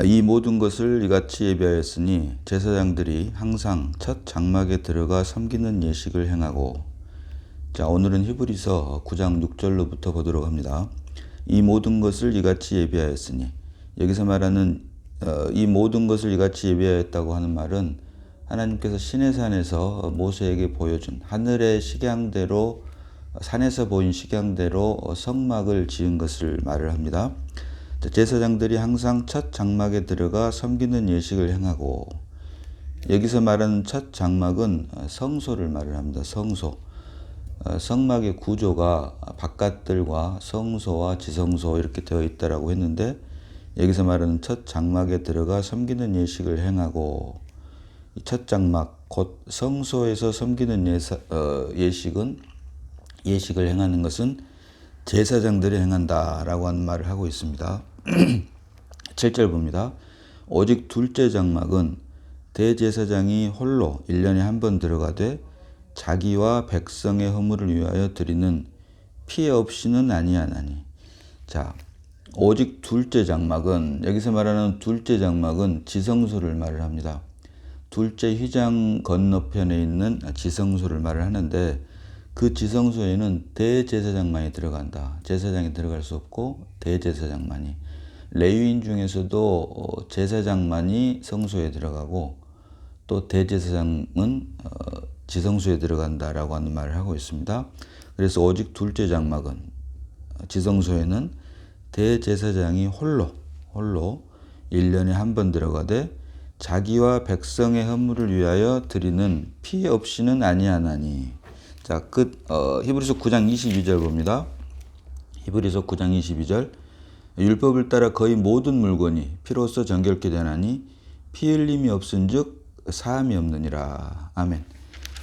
이 모든 것을 이같이 예비하였으니 제사장들이 항상 첫 장막에 들어가 섬기는 예식을 행하고. 자, 오늘은 히브리서 9장 6절로부터 보도록 합니다. 이 모든 것을 이같이 예비하였으니, 여기서 말하는 이 모든 것을 이같이 예비하였다고 하는 말은 하나님께서 시내산에서 모세에게 보여준 하늘의 식양대로, 산에서 보인 식양대로 성막을 지은 것을 말을 합니다. 제사장들이 항상 첫 장막에 들어가 섬기는 예식을 행하고, 여기서 말하는 첫 장막은 성소를 말을 합니다. 성소. 성막의 구조가 바깥들과 성소와 지성소 이렇게 되어 있다라고 했는데, 여기서 말하는 첫 장막에 들어가 섬기는 예식을 행하고, 이 첫 장막 곧 성소에서 섬기는 예식을 행하는 것은 제사장들이 행한다라고 하는 말을 하고 있습니다. 7절 봅니다. 오직 둘째 장막은 대제사장이 홀로 1년에 한 번 들어가되 자기와 백성의 허물을 위하여 드리는 피해 없이는 아니하나니. 자, 오직 둘째 장막은, 여기서 말하는 둘째 장막은 지성소를 말을 합니다. 둘째 휘장 건너편에 있는 지성소를 말을 하는데, 그 지성소에는 대제사장만이 들어간다. 제사장이 들어갈 수 없고 대제사장만이. 레위인 중에서도 제사장만이 성소에 들어가고 또 대제사장은 지성소에 들어간다라고 하는 말을 하고 있습니다. 그래서 오직 둘째 장막은, 지성소에는 대제사장이 홀로 1년에 한 번 들어가되 자기와 백성의 허물을 위하여 드리는 피해 없이는 아니하나니. 자, 히브리서 9장 22절 봅니다. 히브리서 9장 22절. 율법을 따라 거의 모든 물건이 피로써 정결케 되나니 피 흘림이 없은즉 사함이 없느니라. 아멘.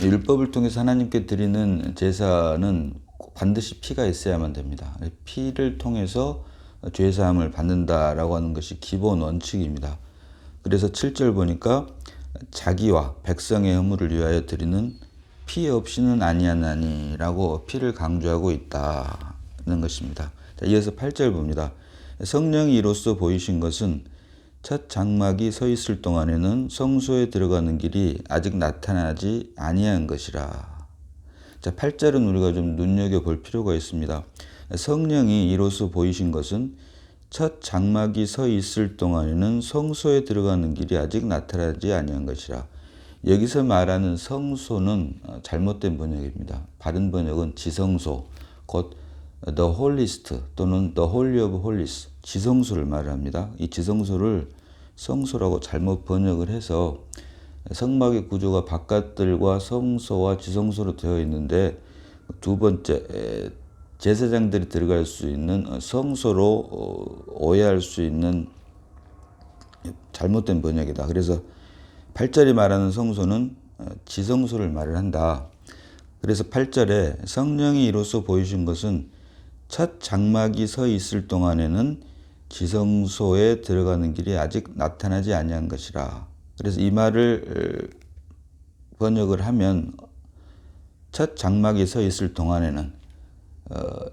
율법을 통해서 하나님께 드리는 제사는 반드시 피가 있어야만 됩니다. 피를 통해서 죄사함을 받는다라고 하는 것이 기본 원칙입니다. 그래서 7절 보니까 자기와 백성의 허물을 위하여 드리는 피 없이는 아니하나니라고 피를 강조하고 있다는 것입니다. 자, 이어서 8절 봅니다. 성령이 이로써 보이신 것은 첫 장막이 서 있을 동안에는 성소에 들어가는 길이 아직 나타나지 아니한 것이라. 자, 8절은 우리가 좀 눈여겨볼 필요가 있습니다. 성령이 이로써 보이신 것은 첫 장막이 서 있을 동안에는 성소에 들어가는 길이 아직 나타나지 아니한 것이라. 여기서 말하는 성소는 잘못된 번역입니다. 바른 번역은 지성소, 곧 The Holiest 또는 The Holy of Holies, 지성소를 말합니다. 이 지성소를 성소라고 잘못 번역을 해서 성막의 구조가 바깥들과 성소와 지성소로 되어 있는데, 두 번째 제사장들이 들어갈 수 있는 성소로 오해할 수 있는 잘못된 번역이다. 그래서 8절이 말하는 성소는 지성소를 말을 한다. 그래서 8절에 성령이 이로써 보이신 것은 첫 장막이 서 있을 동안에는 지성소에 들어가는 길이 아직 나타나지 아니한 것이라. 그래서 이 말을 번역을 하면 첫 장막이 서 있을 동안에는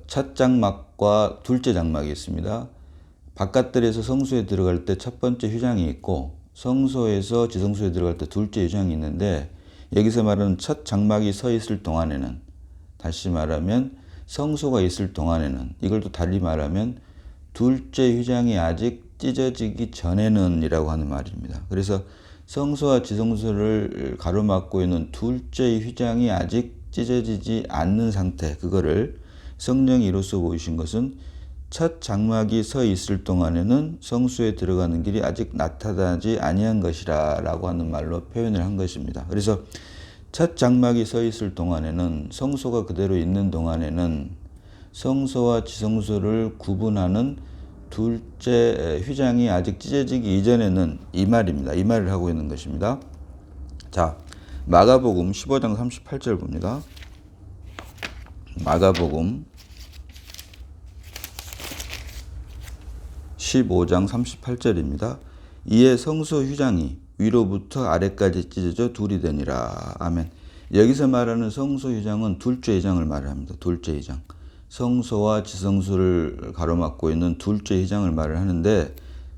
첫 장막과 둘째 장막이 있습니다. 바깥들에서 성소에 들어갈 때 첫 번째 휘장이 있고 성소에서 지성소에 들어갈 때 둘째 휘장이 있는데, 여기서 말하는 첫 장막이 서 있을 동안에는, 다시 말하면 성소가 있을 동안에는, 이걸 또 달리 말하면 둘째 휘장이 아직 찢어지기 전에는 이라고 하는 말입니다. 그래서 성소와 지성소를 가로막고 있는 둘째 휘장이 아직 찢어지지 않는 상태, 그거를 성령이 이로써 보이신 것은 첫 장막이 서 있을 동안에는 성소에 들어가는 길이 아직 나타나지 아니한 것이라 라고 하는 말로 표현을 한 것입니다. 그래서 첫 장막이 서 있을 동안에는, 성소가 그대로 있는 동안에는 성소와 지성소를 구분하는 둘째 휘장이 아직 찢어지기 이전에는, 이 말입니다. 이 말을 하고 있는 것입니다. 자, 마가복음 15장 38절 봅니다. 마가복음 15장 38절입니다. 이에 성소 휘장이 위로부터 아래까지 찢어져 둘이 되니라. 아멘. 여기서 말하는 성소 휘장은 둘째 휘장을 말합니다. 둘째 휘장. 성소와 지성소를 가로막고 있는 둘째 휘장을 말을 하는데,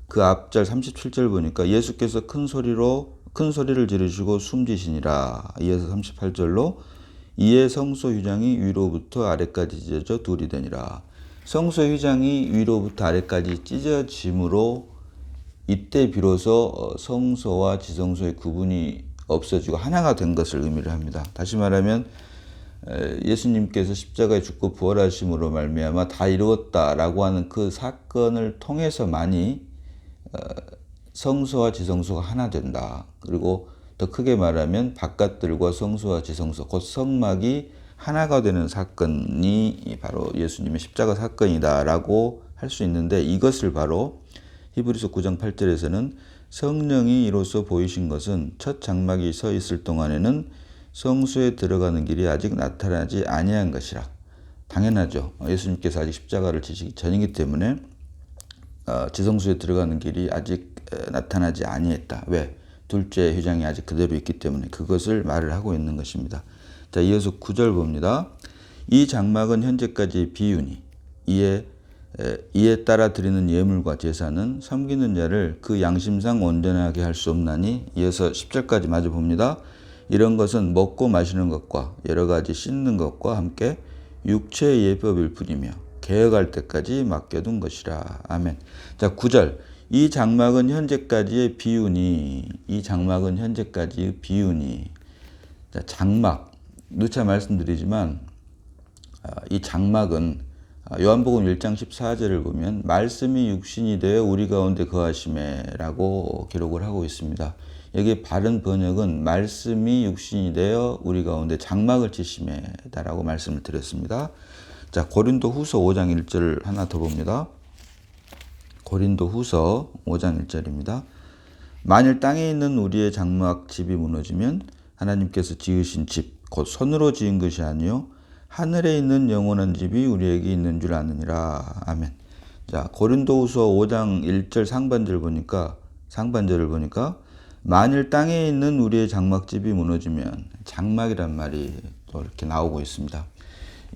그 앞절 37절 보니까 예수께서 큰 소리를 지르시고 숨지시니라. 이어서 38절로 이에 성소 휘장이 위로부터 아래까지 찢어져 둘이 되니라. 성소 휘장이 위로부터 아래까지 찢어짐으로 이때 비로소 성소와 지성소의 구분이 없어지고 하나가 된 것을 의미를 합니다. 다시 말하면 예수님께서 십자가에 죽고 부활하심으로 말미암아 다 이루었다라고 하는 그 사건을 통해서만이 성소와 지성소가 하나 된다. 그리고 더 크게 말하면 바깥들과 성소와 지성소, 곧 성막이 하나가 되는 사건이 바로 예수님의 십자가 사건이다라고 할 수 있는데, 이것을 바로 히브리서 9장 8절에서는 성령이 이로써 보이신 것은 첫 장막이 서 있을 동안에는 성소에 들어가는 길이 아직 나타나지 아니한 것이라. 당연하죠. 예수님께서 아직 십자가를 지시기 전이기 때문에 지성소에 들어가는 길이 아직 나타나지 아니했다. 왜? 둘째 휘장이 아직 그대로 있기 때문에 그것을 말을 하고 있는 것입니다. 자, 이어서 9절 봅니다. 이 장막은 현재까지 비유니 이에 따라 드리는 예물과 제사는 섬기는 자를 그 양심상 온전하게 할 수 없나니. 이어서 10절까지 마저 봅니다. 이런 것은 먹고 마시는 것과 여러 가지 씻는 것과 함께 육체의 예법일 뿐이며 개혁할 때까지 맡겨둔 것이라. 아멘. 자, 9절. 이 장막은 현재까지의 비유니. 이 장막은 현재까지의 비유니. 자, 장막. 누차 말씀드리지만 이 장막은 요한복음 1장 14절을 보면 말씀이 육신이 되어 우리 가운데 거하심에라고 기록을 하고 있습니다. 여기 바른 번역은 말씀이 육신이 되어 우리 가운데 장막을 치심에다라고 말씀을 드렸습니다. 자, 고린도 후서 5장 1절을 하나 더 봅니다. 고린도 후서 5장 1절입니다. 만일 땅에 있는 우리의 장막 집이 무너지면 하나님께서 지으신 집, 곧 손으로 지은 것이 아니요 하늘에 있는 영원한 집이 우리에게 있는 줄 아느니라. 아멘. 자, 고린도후서 5장 1절 상반절을 보니까 만일 땅에 있는 우리의 장막집이 무너지면, 장막이란 말이 또 이렇게 나오고 있습니다.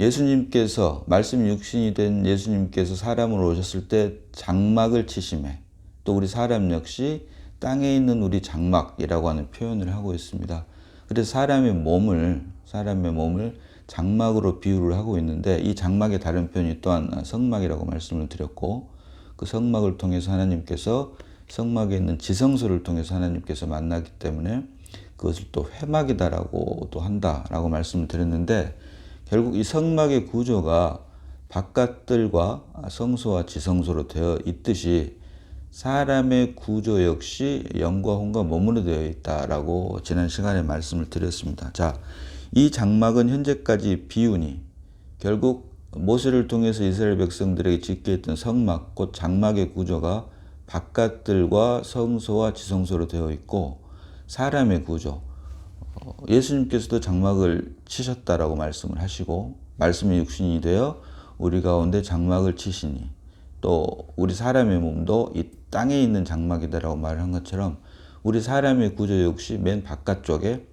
예수님께서, 말씀 육신이 된 예수님께서 사람으로 오셨을 때 장막을 치심에, 또 우리 사람 역시 땅에 있는 우리 장막이라고 하는 표현을 하고 있습니다. 그래서 사람의 몸을 장막으로 비유를 하고 있는데, 이 장막의 다른 표현이 또한 성막이라고 말씀을 드렸고, 그 성막을 통해서 하나님께서 성막에 있는 지성소를 통해서 하나님께서 만나기 때문에 그것을 또 회막이다라고 또 한다라고 말씀을 드렸는데, 결국 이 성막의 구조가 바깥들과 성소와 지성소로 되어 있듯이 사람의 구조 역시 영과 혼과 몸으로 되어 있다라고 지난 시간에 말씀을 드렸습니다. 자, 이 장막은 현재까지 비유니, 결국 모세를 통해서 이스라엘 백성들에게 짓게 했던 성막, 곧 장막의 구조가 바깥들과 성소와 지성소로 되어 있고, 사람의 구조, 예수님께서도 장막을 치셨다라고 말씀을 하시고, 말씀이 육신이 되어 우리 가운데 장막을 치시니, 또 우리 사람의 몸도 이 땅에 있는 장막이다라고 말을 한 것처럼 우리 사람의 구조 역시 맨 바깥쪽에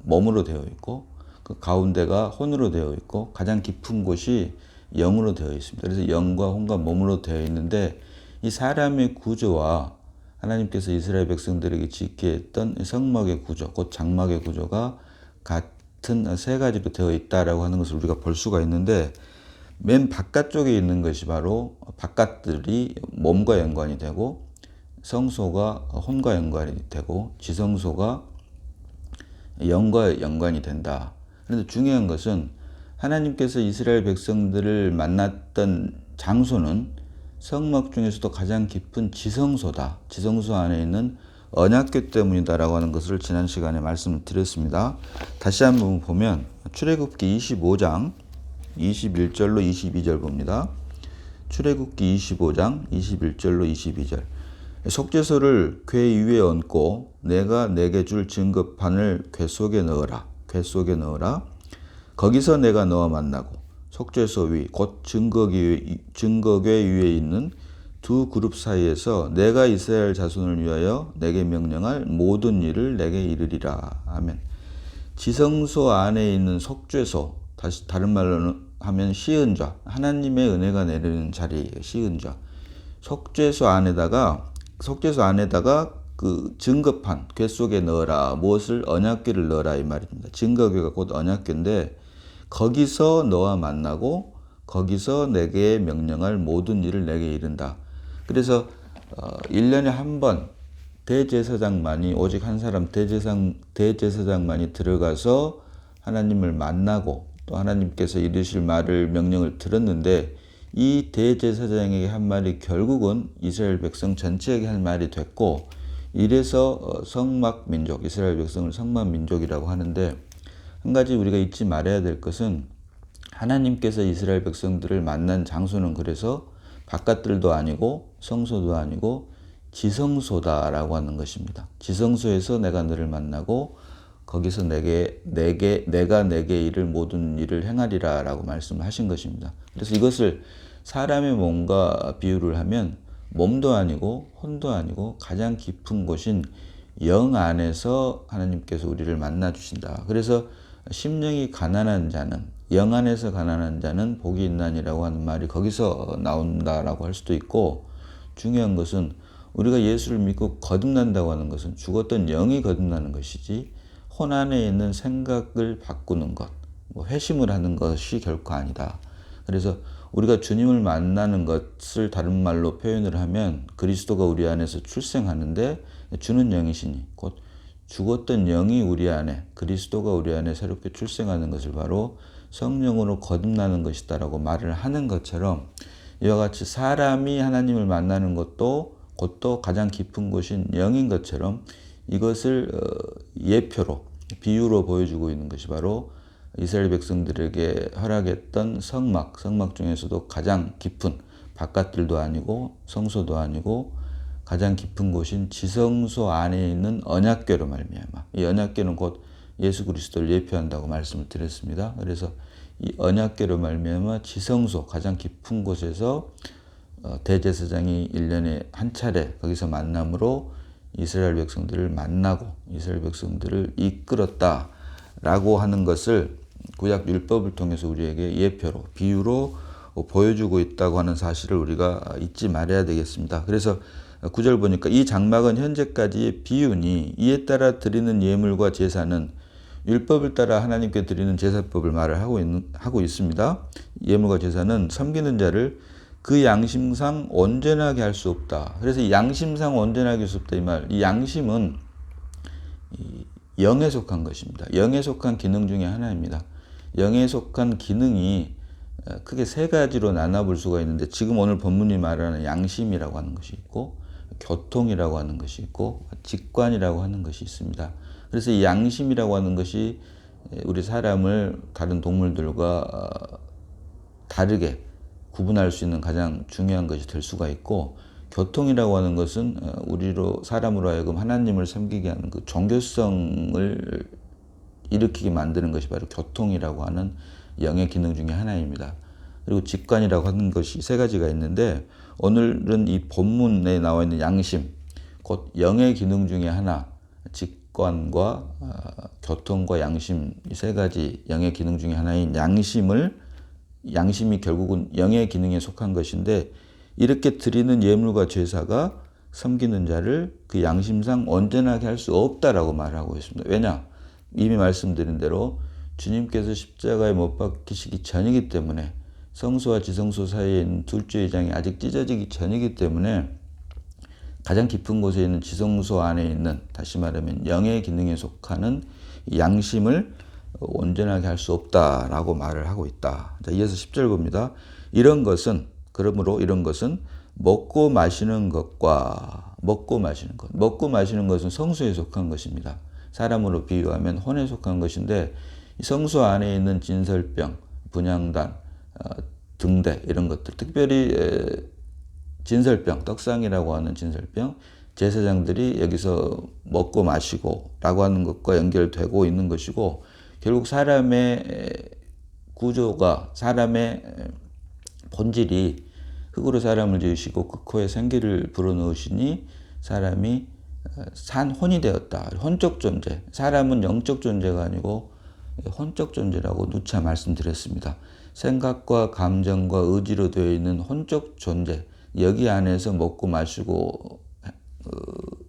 몸으로 되어 있고, 그 가운데가 혼으로 되어 있고, 가장 깊은 곳이 영으로 되어 있습니다. 그래서 영과 혼과 몸으로 되어 있는데, 이 사람의 구조와 하나님께서 이스라엘 백성들에게 짓게 했던 성막의 구조, 곧 장막의 구조가 같은 세 가지로 되어 있다라고 하는 것을 우리가 볼 수가 있는데, 맨 바깥쪽에 있는 것이 바로 바깥들이 몸과 연관이 되고, 성소가 혼과 연관이 되고, 지성소가 영과 연관이 된다. 그런데 중요한 것은 하나님께서 이스라엘 백성들을 만났던 장소는 성막 중에서도 가장 깊은 지성소다. 지성소 안에 있는 언약궤 때문이다라고 하는 것을 지난 시간에 말씀을 드렸습니다. 다시 한번 보면 출애굽기 25장 21절로 22절 봅니다. 출애굽기 25장 21절로 22절. 속죄소를 궤 위에 얹고 내가 내게 줄 증거판을 궤 속에 넣어라. 거기서 내가 너와 만나고 속죄소 위 곧 증거궤 위에 있는 두 그룹 사이에서 내가 이스라엘 자손을 위하여 내게 명령할 모든 일을 내게 이르리라. 아멘. 지성소 안에 있는 속죄소, 다른 말로 하면 시은좌, 하나님의 은혜가 내리는 자리, 시은좌. 속죄소 안에다가 그 증거판 궤 속에 넣어라. 무엇을? 언약궤를 넣어라 이 말입니다. 증거궤가 곧 언약궤인데 거기서 너와 만나고 거기서 내게 명령할 모든 일을 내게 이른다. 그래서 1년에 한 번 대제사장만이 오직 한 사람 대제사장만이 들어가서 하나님을 만나고 또 하나님께서 이르실 말을 명령을 들었는데 이 대제사장에게 한 말이 결국은 이스라엘 백성 전체에게 한 말이 됐고 이래서 성막민족 이스라엘 백성을 성막민족이라고 하는데 한 가지 우리가 잊지 말아야 될 것은 하나님께서 이스라엘 백성들을 만난 장소는 그래서 바깥들도 아니고 성소도 아니고 지성소다라고 하는 것입니다. 지성소에서 내가 너를 만나고 거기서 내가 내게 이를 모든 일을 행하리라라고 말씀을 하신 것입니다. 그래서 이것을 사람의 몸과 비유를 하면 몸도 아니고 혼도 아니고 가장 깊은 곳인 영 안에서 하나님께서 우리를 만나 주신다. 그래서 심령이 가난한 자는 영 안에서 가난한 자는 복이 있나니라고 하는 말이 거기서 나온다라고 할 수도 있고 중요한 것은 우리가 예수를 믿고 거듭난다고 하는 것은 죽었던 영이 거듭나는 것이지 혼 안에 있는 생각을 바꾸는 것, 회심을 하는 것이 결코 아니다. 그래서 우리가 주님을 만나는 것을 다른 말로 표현을 하면 그리스도가 우리 안에서 출생하는데 주는 영이시니 곧 죽었던 영이 우리 안에 그리스도가 우리 안에 새롭게 출생하는 것을 바로 성령으로 거듭나는 것이다라고 말을 하는 것처럼 이와 같이 사람이 하나님을 만나는 것도 곧또 가장 깊은 곳인 영인 것처럼 이것을 예표로 비유로 보여주고 있는 것이 바로 이스라엘 백성들에게 허락했던 성막 중에서도 가장 깊은 바깥들도 아니고 성소도 아니고 가장 깊은 곳인 지성소 안에 있는 언약궤로 말미암아 이 언약궤는 곧 예수 그리스도를 예표한다고 말씀을 드렸습니다. 그래서 이 언약궤로 말미암아 지성소 가장 깊은 곳에서 대제사장이 1년에 한 차례 거기서 만남으로 이스라엘 백성들을 만나고 이스라엘 백성들을 이끌었다라고 하는 것을 구약 율법을 통해서 우리에게 예표로 비유로 보여주고 있다고 하는 사실을 우리가 잊지 말아야 되겠습니다. 그래서 9절 보니까 이 장막은 현재까지의 비유니 이에 따라 드리는 예물과 제사는 율법을 따라 하나님께 드리는 제사법을 말을 하고 있습니다. 예물과 제사는 섬기는 자를 그 양심상 온전하게 할 수 없다. 그래서 이 양심상 온전하게 할 수 없다 이 말. 이 양심은 영에 속한 것입니다. 영에 속한 기능 중에 하나입니다. 영에 속한 기능이 크게 세 가지로 나눠볼 수가 있는데 지금 오늘 본문이 말하는 양심이라고 하는 것이 있고 교통이라고 하는 것이 있고 직관이라고 하는 것이 있습니다. 그래서 이 양심이라고 하는 것이 우리 사람을 다른 동물들과 다르게 구분할 수 있는 가장 중요한 것이 될 수가 있고 교통이라고 하는 것은 우리로 사람으로 하여금 하나님을 섬기게 하는 그 종교성을 일으키게 만드는 것이 바로 교통이라고 하는 영의 기능 중에 하나입니다. 그리고 직관이라고 하는 것이 세 가지가 있는데 오늘은 이 본문에 나와 있는 양심, 곧 영의 기능 중에 하나, 직관과 교통과 양심 이 세 가지 영의 기능 중에 하나인 양심이 결국은 영의 기능에 속한 것인데 이렇게 드리는 예물과 제사가 섬기는 자를 그 양심상 온전하게 할 수 없다라고 말하고 있습니다. 왜냐? 이미 말씀드린 대로 주님께서 십자가에 못 박히시기 전이기 때문에 성소와 지성소 사이에 있는 둘째 의장이 아직 찢어지기 전이기 때문에 가장 깊은 곳에 있는 지성소 안에 있는 다시 말하면 영의 기능에 속하는 양심을 온전하게 할 수 없다라고 말을 하고 있다. 자, 이어서 10절 봅니다. 그러므로 이런 것은 먹고 마시는 것과 먹고 마시는 것은 성소에 속한 것입니다. 사람으로 비유하면 혼에 속한 것인데 성소 안에 있는 진설병, 분향단, 등대 이런 것들 특별히 진설병, 떡상이라고 하는 진설병 제사장들이 여기서 먹고 마시고 라고 하는 것과 연결되고 있는 것이고 결국 사람의 구조가 사람의 본질이 흙으로 사람을 지으시고 그 코에 생기를 불어넣으시니 사람이 혼이 되었다. 혼적 존재. 사람은 영적 존재가 아니고 혼적 존재라고 누차 말씀드렸습니다. 생각과 감정과 의지로 되어 있는 혼적 존재. 여기 안에서 먹고 마시고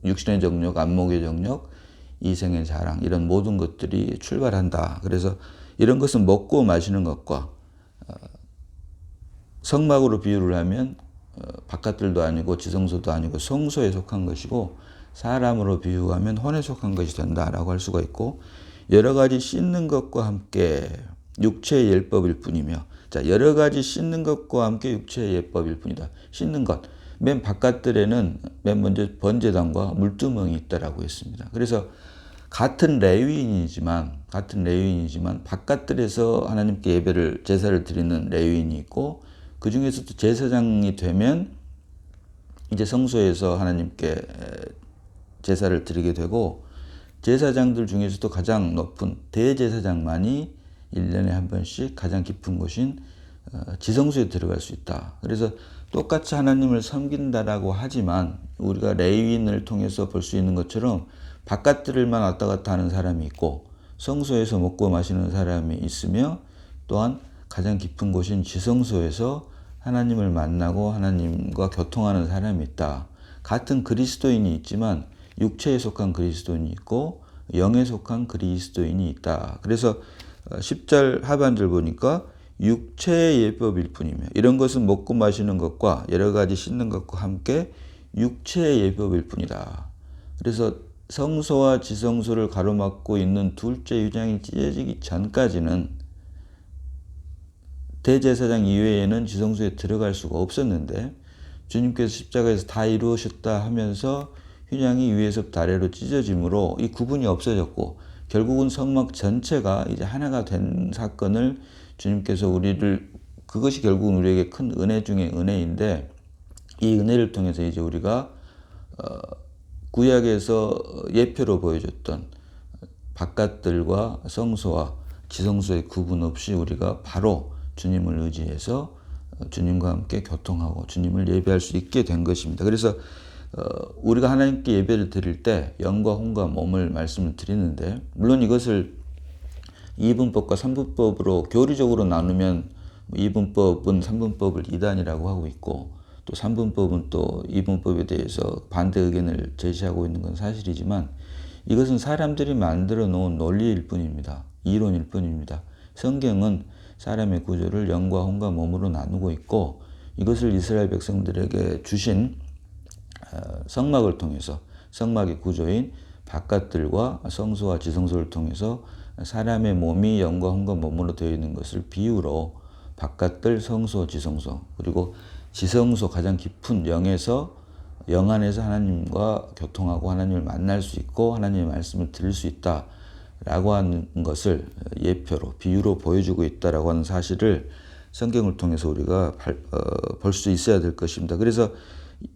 육신의 정욕, 안목의 정욕, 이생의 자랑 이런 모든 것들이 출발한다. 그래서 이런 것은 먹고 마시는 것과 성막으로 비유를 하면 바깥들도 아니고 지성소도 아니고 성소에 속한 것이고 사람으로 비유하면 혼에 속한 것이 된다라고 할 수가 있고 여러 가지 씻는 것과 함께 육체의 예법일 뿐이며 자 여러 가지 씻는 것과 함께 육체의 예법일 뿐이다. 씻는 것. 맨 바깥들에는 맨 먼저 번제단과 물두멍이 있다라고 했습니다. 그래서 같은 레위인이지만 바깥들에서 하나님께 예배를 제사를 드리는 레위인이 있고 그 중에서도 제사장이 되면 이제 성소에서 하나님께 제사를 드리게 되고 제사장들 중에서도 가장 높은 대제사장만이 1년에 한 번씩 가장 깊은 곳인 지성소에 들어갈 수 있다. 그래서 똑같이 하나님을 섬긴다라고 하지만 우리가 레위인을 통해서 볼 수 있는 것처럼 바깥들만 왔다 갔다 하는 사람이 있고 성소에서 먹고 마시는 사람이 있으며 또한 가장 깊은 곳인 지성소에서 하나님을 만나고 하나님과 교통하는 사람이 있다. 같은 그리스도인이 있지만 육체에 속한 그리스도인이 있고 영에 속한 그리스도인이 있다. 그래서 10절 하반절 보니까 육체의 예법일 뿐이며 이런 것은 먹고 마시는 것과 여러 가지 씻는 것과 함께 육체의 예법일 뿐이다. 그래서 성소와 지성소를 가로막고 있는 둘째 유장이 찢어지기 전까지는 대제사장 이외에는 지성소에 들어갈 수가 없었는데 주님께서 십자가에서 다 이루셨다 하면서 휘장이 위에서부터 아래로 찢어짐으로 이 구분이 없어졌고 결국은 성막 전체가 이제 하나가 된 사건을 주님께서 그것이 결국은 우리에게 큰 은혜 중에 은혜인데 이 은혜를 통해서 이제 우리가 구약에서 예표로 보여줬던 바깥들과 성소와 지성소의 구분 없이 우리가 바로 주님을 의지해서 주님과 함께 교통하고 주님을 예배할 수 있게 된 것입니다. 그래서 우리가 하나님께 예배를 드릴 때 영과 혼과 몸을 말씀을 드리는데 물론 이것을 2분법과 3분법으로 교리적으로 나누면 2분법은 3분법을 2단이라고 하고 있고 또 3분법은 또 2분법에 대해서 반대 의견을 제시하고 있는 건 사실이지만 이것은 사람들이 만들어 놓은 논리일 뿐입니다. 이론일 뿐입니다. 성경은 사람의 구조를 영과 혼과 몸으로 나누고 있고 이것을 이스라엘 백성들에게 주신 성막을 통해서 성막의 구조인 바깥들과 성소와 지성소를 통해서 사람의 몸이 영과 혼과 몸으로 되어 있는 것을 비유로 바깥들, 성소, 지성소 그리고 지성소 가장 깊은 영에서 영 안에서 하나님과 교통하고 하나님을 만날 수 있고 하나님의 말씀을 들을 수 있다라고 하는 것을 예표로 비유로 보여주고 있다라고 하는 사실을 성경을 통해서 우리가 볼 수 있어야 될 것입니다. 그래서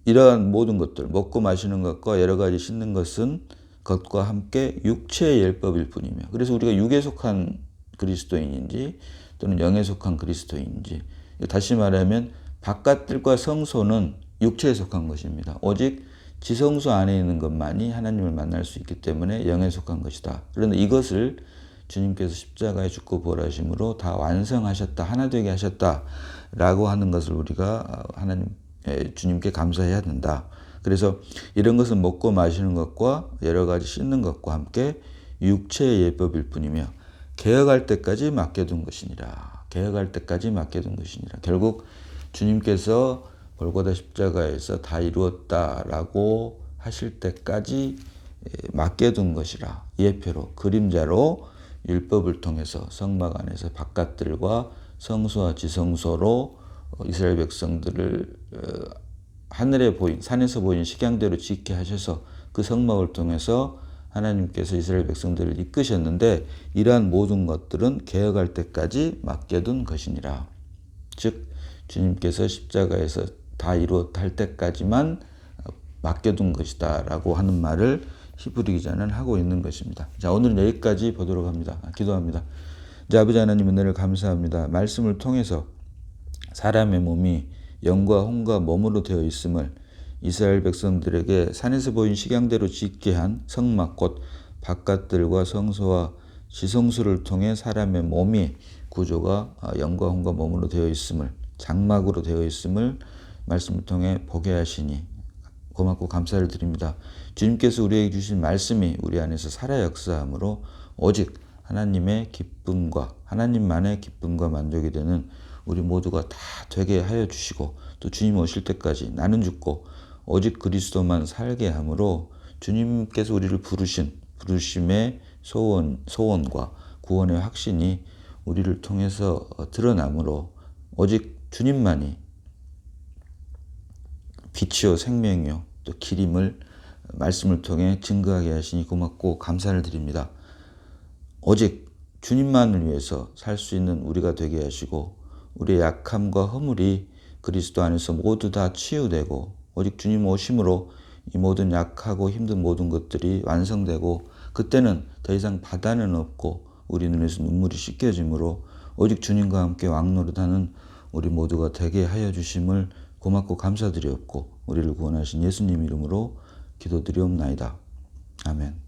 이러한 모든 것들 먹고 마시는 것과 여러 가지 씻는 것과 함께 육체의 율법일 뿐이며 그래서 우리가 육에 속한 그리스도인인지 또는 영에 속한 그리스도인인지 다시 말하면 바깥들과 성소는 육체에 속한 것입니다. 오직 지성소 안에 있는 것만이 하나님을 만날 수 있기 때문에 영에 속한 것이다. 그런데 이것을 주님께서 십자가에 죽고 부활하심으로 다 완성하셨다. 하나 되게 하셨다라고 하는 것을 우리가 주님께 감사해야 된다. 그래서 이런 것은 먹고 마시는 것과 여러 가지 씻는 것과 함께 육체의 예법일 뿐이며 개혁할 때까지 맡겨둔 것이니라. 개혁할 때까지 맡겨둔 것이니라. 결국 주님께서 골고다 십자가에서 다 이루었다라고 하실 때까지 맡겨둔 것이라. 예표로 그림자로 율법을 통해서 성막 안에서 바깥들과 성소와 지성소로 이스라엘 백성들을 하늘에 보인 산에서 보인 식양대로 짓게 하셔서 그 성막을 통해서 하나님께서 이스라엘 백성들을 이끄셨는데 이러한 모든 것들은 개혁할 때까지 맡겨둔 것이니라. 즉 주님께서 십자가에서 다 이루었다 할 때까지만 맡겨둔 것이다 라고 하는 말을 히브리 기자는 하고 있는 것입니다. 자, 오늘은 여기까지 보도록 합니다. 기도합니다. 자, 아버지 하나님 은혜를 감사합니다. 말씀을 통해서 사람의 몸이 영과 혼과 몸으로 되어 있음을 이스라엘 백성들에게 산에서 보인 식양대로 짓게 한 성막 곧 바깥들과 성소와 지성소를 통해 사람의 몸이 구조가 영과 혼과 몸으로 되어 있음을 장막으로 되어 있음을 말씀을 통해 보게 하시니 고맙고 감사를 드립니다. 주님께서 우리에게 주신 말씀이 우리 안에서 살아 역사함으로 오직 하나님의 기쁨과 하나님만의 기쁨과 만족이 되는 우리 모두가 다 되게 하여 주시고 또 주님 오실 때까지 나는 죽고 오직 그리스도만 살게 함으로 주님께서 우리를 부르심의 소원과 구원의 확신이 우리를 통해서 드러나므로 오직 주님만이 빛이요 생명이요 또 길임을 말씀을 통해 증거하게 하시니 고맙고 감사를 드립니다. 오직 주님만을 위해서 살 수 있는 우리가 되게 하시고 우리의 약함과 허물이 그리스도 안에서 모두 다 치유되고 오직 주님 오심으로 이 모든 약하고 힘든 모든 것들이 완성되고 그때는 더 이상 바다는 없고 우리 눈에서 눈물이 씻겨지므로 오직 주님과 함께 왕노릇하는 우리 모두가 되게 하여 주심을 고맙고 감사드리옵고 우리를 구원하신 예수님 이름으로 기도드리옵나이다. 아멘.